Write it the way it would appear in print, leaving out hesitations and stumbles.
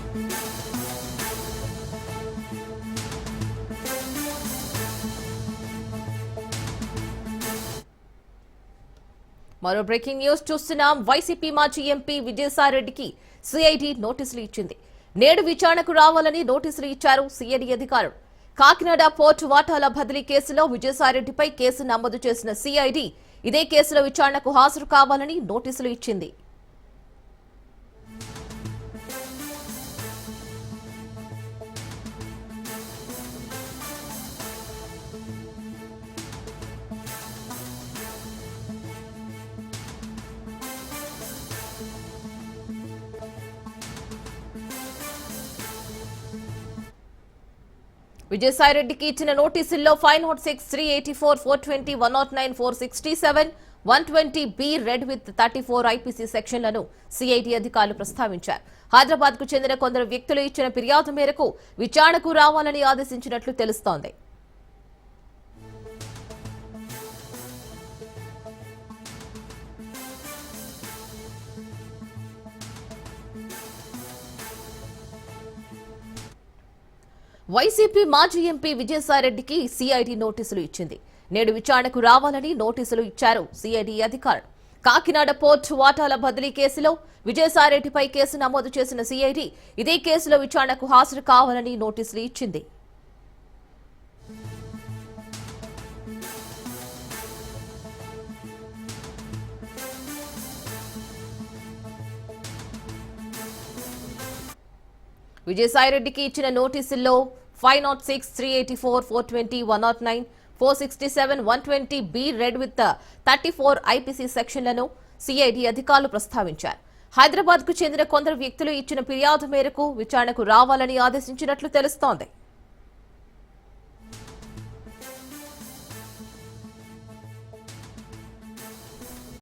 మరో breaking news చూస్తున్నాం. YCP మాజీ ఎంపీ విజయసాయిరెడ్డికి సిఐడి నోటీసులు ఇచ్చింది. నేడు విచారణకు రావాలని నోటీసులు ఇచ్చారు సిఐడి అధికారులు. కాకినాడ పోర్టు వాటాల బదిలీ కేసులో విజయసాయిరెడ్డిపై కేసు నమోదు చేసిన సిఐడి ఇదే కేసులో విచారణకు హాజరు కావాలని నోటీసులు ఇచ్చింది. విజయసాయిరెడ్డికి ఇచ్చిన నోటీసుల్లో 506, 384, 420, 109, 467, 120B రెడ్ విత్ 34 ఐపీసీ సెక్షన్లను సిఐడి అధికారులు ప్రస్తావించారు. హైదరాబాద్ కు చెందిన కొందరు వ్యక్తులు ఇచ్చిన ఫిర్యాదు మేరకు విచారణకు రావాలని ఆదేశించినట్లు తెలుస్తోంది. వైసీపీ మాజీ ఎంపీ విజయసాయిరెడ్డికి సిఐడి నోటీసులు ఇచ్చింది. నేడు విచారణకు రావాలని నోటీసులు ఇచ్చారు సిఐడి అధికారులు. కాకినాడ పోర్టు వాటాల బదిలీ కేసులో విజయసాయిరెడ్డిపై కేసు నమోదు చేసిన సిఐడి ఇదే కేసులో విచారణకు హాజరు కావాలని నోటీసులు ఇచ్చింది. విజయసాయిరెడ్డికి ఇచ్చిన నోటీసుల్లో 506, 384, 420, 109, 467, 120B రెడ్ విత్ 34 ఐపీసీ సెక్షన్లను సిఐడి అధికారులు ప్రస్తావించారు. హైదరాబాద్ కు చెందిన కొందరు వ్యక్తులు ఇచ్చిన ఫిర్యాదు మేరకు విచారణకు రావాలని ఆదేశించినట్లు తెలుస్తోంది.